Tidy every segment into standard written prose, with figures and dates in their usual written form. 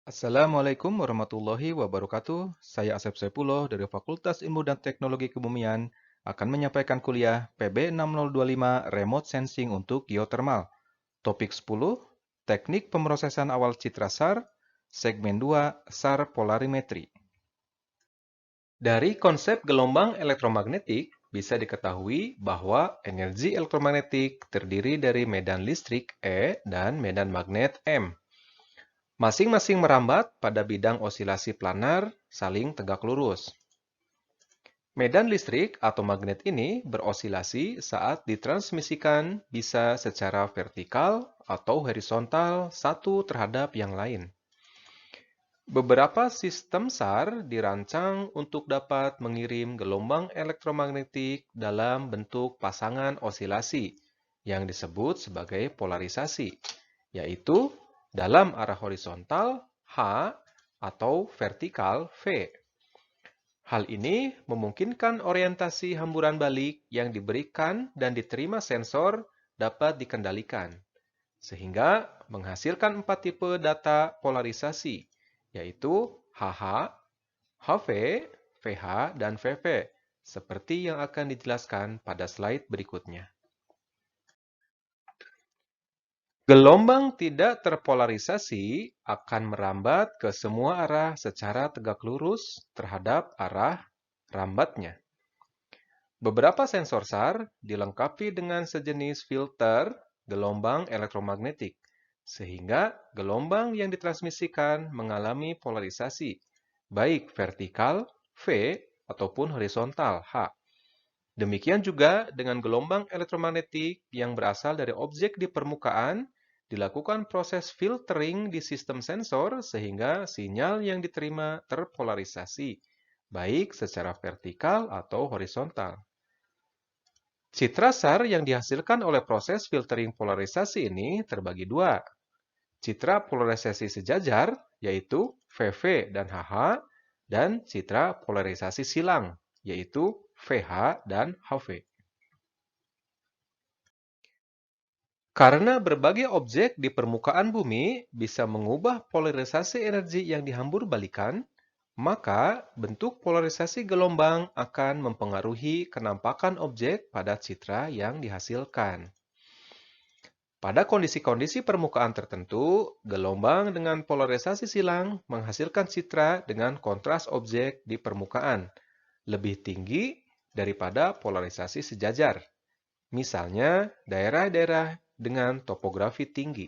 Assalamualaikum warahmatullahi wabarakatuh. Saya Asep Saipullah dari Fakultas Ilmu dan Teknologi Kebumian akan menyampaikan kuliah PB 6025 Remote Sensing untuk Geothermal. Topik 10, Teknik Pemrosesan Awal Citra SAR, Segmen 2, SAR Polarimetri. Dari konsep gelombang elektromagnetik, bisa diketahui bahwa energi elektromagnetik terdiri dari medan listrik E dan medan magnet M. Masing-masing merambat pada bidang osilasi planar saling tegak lurus. Medan listrik atau magnet ini berosilasi saat ditransmisikan bisa secara vertikal atau horizontal satu terhadap yang lain. Beberapa sistem SAR dirancang untuk dapat mengirim gelombang elektromagnetik dalam bentuk pasangan osilasi yang disebut sebagai polarisasi, yaitu dalam arah horizontal H atau vertikal V. Hal ini memungkinkan orientasi hamburan balik yang diberikan dan diterima sensor dapat dikendalikan, sehingga menghasilkan 4 tipe data polarisasi, yaitu HH, HV, VH, dan VV, seperti yang akan dijelaskan pada slide berikutnya. Gelombang tidak terpolarisasi akan merambat ke semua arah secara tegak lurus terhadap arah rambatnya. Beberapa sensor SAR dilengkapi dengan sejenis filter gelombang elektromagnetik, sehingga gelombang yang ditransmisikan mengalami polarisasi, baik vertikal V ataupun horizontal H. Demikian juga dengan gelombang elektromagnetik yang berasal dari objek di permukaan, dilakukan proses filtering di sistem sensor sehingga sinyal yang diterima terpolarisasi, baik secara vertikal atau horizontal. Citra SAR yang dihasilkan oleh proses filtering polarisasi ini terbagi dua. Citra polarisasi sejajar, yaitu VV dan HH, dan citra polarisasi silang, yaitu VH dan HV. Karena berbagai objek di permukaan bumi bisa mengubah polarisasi energi yang dihambur balikan, maka bentuk polarisasi gelombang akan mempengaruhi kenampakan objek pada citra yang dihasilkan. Pada kondisi-kondisi permukaan tertentu, gelombang dengan polarisasi silang menghasilkan citra dengan kontras objek di permukaan lebih tinggi daripada polarisasi sejajar. Misalnya, daerah-daerah dengan topografi tinggi.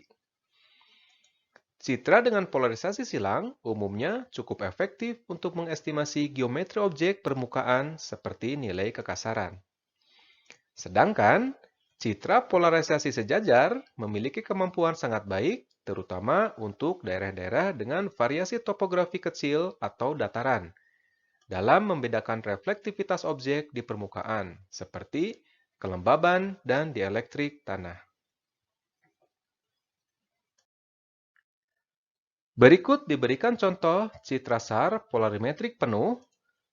Citra dengan polarisasi silang umumnya cukup efektif untuk mengestimasi geometri objek permukaan seperti nilai kekasaran. Sedangkan, citra polarisasi sejajar memiliki kemampuan sangat baik, terutama untuk daerah-daerah dengan variasi topografi kecil atau dataran, dalam membedakan reflektivitas objek di permukaan, seperti kelembaban dan dielektrik tanah. Berikut diberikan contoh citra SAR polarimetrik penuh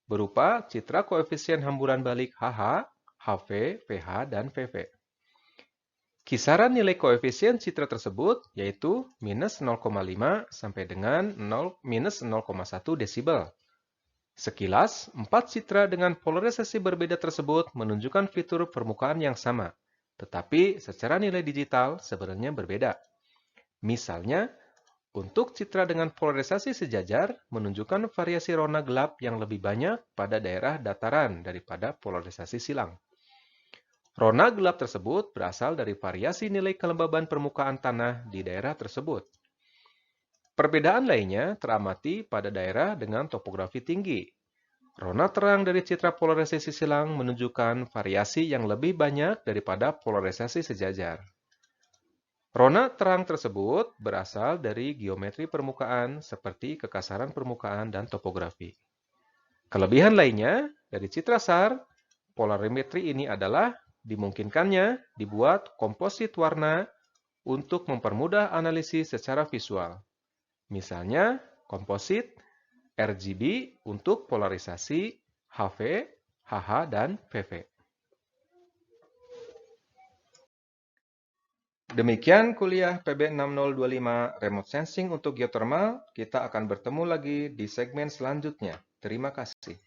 berupa citra koefisien hamburan balik HH, HV, VH, dan VV. Kisaran nilai koefisien citra tersebut yaitu minus 0,5 sampai dengan minus 0,1 desibel. Sekilas, 4 citra dengan polarisasi berbeda tersebut menunjukkan fitur permukaan yang sama, tetapi secara nilai digital sebenarnya berbeda. Misalnya, untuk citra dengan polarisasi sejajar menunjukkan variasi rona gelap yang lebih banyak pada daerah dataran daripada polarisasi silang. Rona gelap tersebut berasal dari variasi nilai kelembaban permukaan tanah di daerah tersebut. Perbedaan lainnya teramati pada daerah dengan topografi tinggi. Rona terang dari citra polarisasi silang menunjukkan variasi yang lebih banyak daripada polarisasi sejajar. Rona terang tersebut berasal dari geometri permukaan seperti kekasaran permukaan dan topografi. Kelebihan lainnya dari citra SAR, polarimetri ini adalah dimungkinkannya dibuat komposit warna untuk mempermudah analisis secara visual. Misalnya, komposit RGB untuk polarisasi HV, HH, dan VV. Demikian kuliah PB6025 Remote Sensing untuk geothermal. Kita akan bertemu lagi di segmen selanjutnya. Terima kasih.